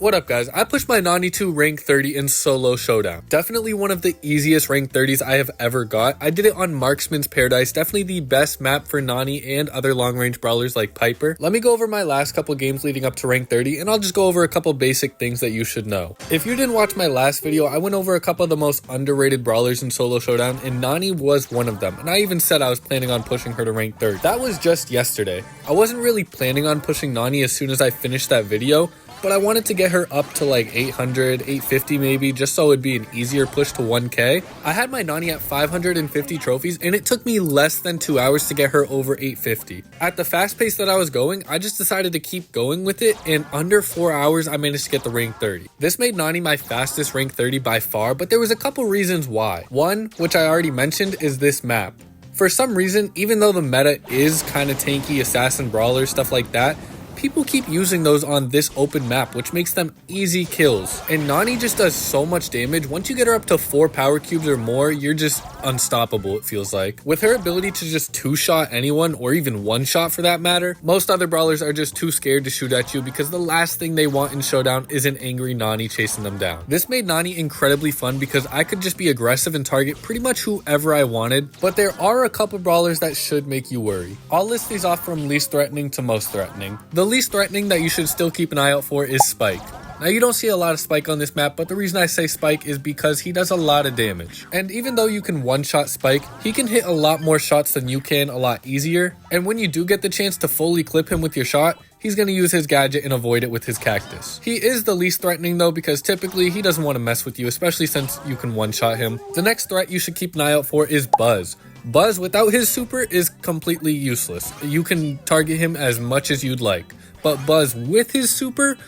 What up guys, I pushed my Nani to rank 30 in solo showdown. Definitely one of the easiest rank 30s I have ever got. I did it on Marksman's Paradise, definitely the best map for Nani and other long range brawlers like Piper. Let me go over my last couple games leading up to rank 30 and I'll just go over a couple basic things that you should know. If you didn't watch my last video, I went over a couple of the most underrated brawlers in solo showdown and Nani was one of them. And I even said I was planning on pushing her to rank 30. That was just yesterday. I wasn't really planning on pushing Nani as soon as I finished that video, but I wanted to get her up to like 800, 850 maybe, just so it'd be an easier push to 1k. I had my Nani at 550 trophies and it took me less than 2 hours to get her over 850. At the fast pace that I was going, I just decided to keep going with it, and under 4 hours I managed to get the rank 30. This made Nani my fastest rank 30 by far, but there was a couple reasons why. One, which I already mentioned, is this map. For some reason, even though the meta is kind of tanky, assassin brawlers, stuff like that, people keep using those on this open map, which makes them easy kills. And Nani just does so much damage. Once you get her up to 4 power cubes or more, you're just unstoppable, it feels like. With her ability to just 2-shot anyone, or even 1-shot for that matter, most other brawlers are just too scared to shoot at you because the last thing they want in Showdown is an angry Nani chasing them down. This made Nani incredibly fun because I could just be aggressive and target pretty much whoever I wanted, but there are a couple brawlers that should make you worry. I'll list these off from least threatening to most threatening. The least threatening that you should still keep an eye out for is Spike. Now, you don't see a lot of Spike on this map, but the reason I say Spike is because he does a lot of damage. And even though you can one-shot Spike, he can hit a lot more shots than you can a lot easier. And when you do get the chance to fully clip him with your shot, he's going to use his gadget and avoid it with his cactus. He is the least threatening though, because typically he doesn't want to mess with you, especially since you can one-shot him. The next threat you should keep an eye out for is Buzz. Buzz without his super is completely useless. You can target him as much as you'd like. But Buzz with his super,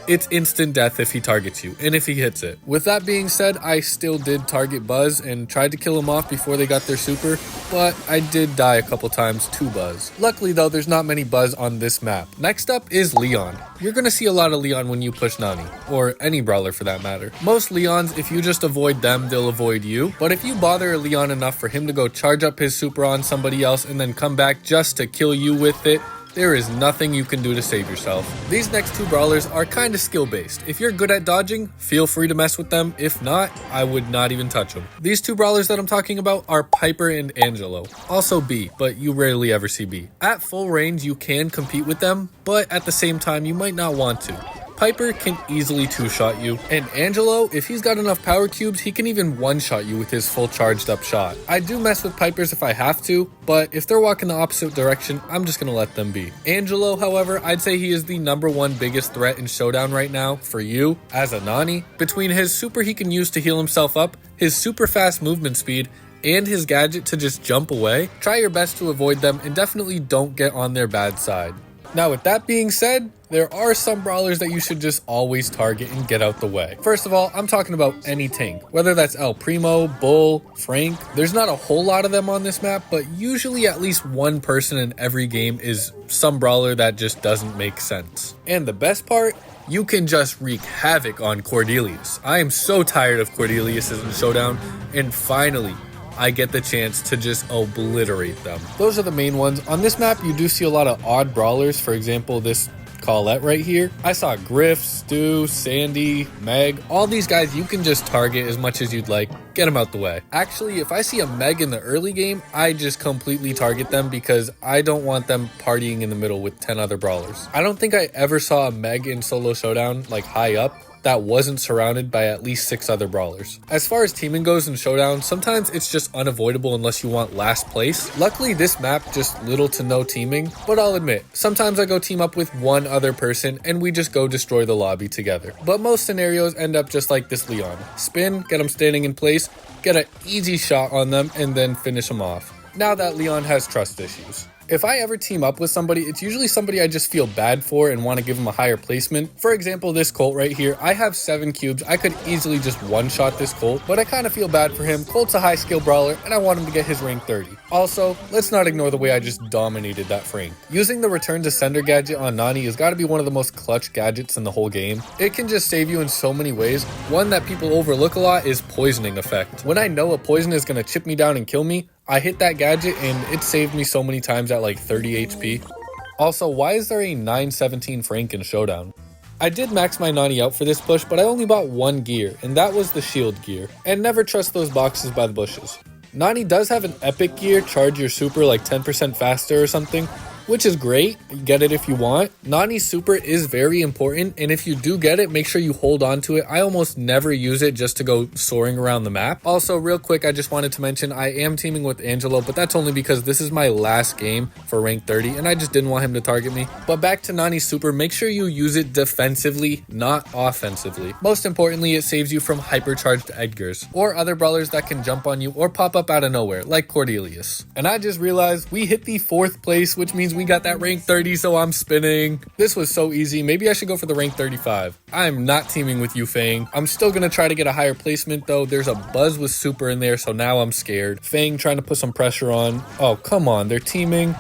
it's instant death if he targets you, and if he hits it. With that being said, I still did target Buzz and tried to kill him off before they got their super, but I did die a couple times to Buzz. Luckily though, there's not many Buzz on this map. Next up is Leon. You're gonna see a lot of Leon when you push Nani, or any brawler for that matter. Most Leons, if you just avoid them, they'll avoid you, but if you bother a Leon enough for him to go charge up his super on somebody else and then come back just to kill you with it, there is nothing you can do to save yourself. These next two brawlers are kind of skill based. If you're good at dodging, feel free to mess with them. If not, I would not even touch them. These two brawlers that I'm talking about are Piper and Angelo. Also B, but you rarely ever see B. At full range, you can compete with them, but at the same time, you might not want to. Piper can easily 2-shot you, and Angelo, if he's got enough power cubes, he can even 1-shot you with his full charged up shot. I do mess with Pipers if I have to, but if they're walking the opposite direction, I'm just gonna let them be. Angelo, however, I'd say he is the #1 biggest threat in Showdown right now for you as a Nani. Between his super he can use to heal himself up, his super fast movement speed, and his gadget to just jump away, try your best to avoid them and definitely don't get on their bad side. Now, with that being said, there are some brawlers that you should just always target and get out the way. First of all, I'm talking about any tank, whether that's El Primo, Bull, Frank. There's not a whole lot of them on this map, but usually at least one person in every game is some brawler that just doesn't make sense. And the best part, you can just wreak havoc on Cordelius. I am so tired of Cordelius in Showdown, and finally, I get the chance to just obliterate them. Those are the main ones. On this map, you do see a lot of odd brawlers. For example, this Colette right here. I saw Griff, Stu, Sandy, Meg. All these guys you can just target as much as you'd like. Get them out the way. Actually, if I see a Meg in the early game, I just completely target them because I don't want them partying in the middle with 10 other brawlers. I don't think I ever saw a Meg in solo showdown like high up that wasn't surrounded by at least 6 other brawlers. As far as teaming goes in Showdown, sometimes it's just unavoidable unless you want last place. Luckily, this map just little to no teaming, but I'll admit, sometimes I go team up with one other person and we just go destroy the lobby together. But most scenarios end up just like this Leon. Spin, get them standing in place, get an easy shot on them, and then finish them off. Now that Leon has trust issues. If I ever team up with somebody, it's usually somebody I just feel bad for and want to give them a higher placement. For example, this Colt right here, I have 7 cubes. I could easily just one-shot this Colt, but I kind of feel bad for him. Colt's a high skill brawler, and I want him to get his rank 30. Also, let's not ignore the way I just dominated that Frank. Using the return to sender gadget on Nani has got to be one of the most clutch gadgets in the whole game. It can just save you in so many ways. One that people overlook a lot is poisoning effect. When I know a poison is going to chip me down and kill me, I hit that gadget and it saved me so many times at like 30 HP. Also, why is there a 917 Frank in Showdown? I did max my Nani out for this push, but I only bought one gear, and that was the shield gear. And never trust those boxes by the bushes. Nani does have an epic gear, charge your super like 10% faster or something, which is great. Get it if you want. Nani's super is very important, and if you do get it, make sure you hold on to it. I almost never use it just to go soaring around the map. Also, real quick, I just wanted to mention I am teaming with Angelo, but that's only because this is my last game for rank 30, and I just didn't want him to target me. But back to Nani's super, make sure you use it defensively, not offensively. Most importantly, it saves you from hypercharged Edgars, or other brawlers that can jump on you or pop up out of nowhere, like Cordelius. And I just realized we hit the 4th place, which means we got that rank 30, so I'm spinning. This was so easy. Maybe I should go for the rank 35. I'm not teaming with you, Fang. I'm still gonna try to get a higher placement though. There's a Buzz with super in there, so now I'm scared. Fang trying to put some pressure on. Oh, come on, they're teaming.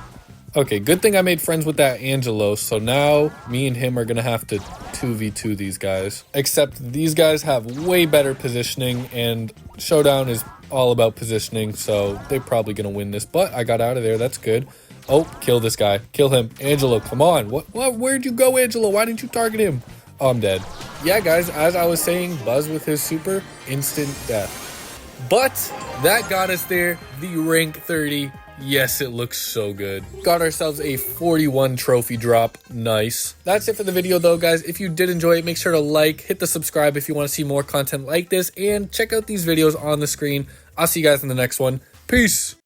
Okay, good thing I made friends with that Angelo, so now me and him are gonna have to 2v2 these guys. Except these guys have way better positioning, and Showdown is all about positioning, so they're probably gonna win this, but I got out of there. That's good. Oh, kill this guy. Kill him. Angelo, come on. What? Where'd you go, Angelo? Why didn't you target him? Oh, I'm dead. Yeah, guys, as I was saying, Buzz with his super, instant death. But that got us there, the rank 30. Yes, it looks so good. Got ourselves a 41 trophy drop. Nice. That's it for the video though, guys. If you did enjoy it, make sure to like, hit the subscribe if you want to see more content like this, and check out these videos on the screen. I'll see you guys in the next one. Peace.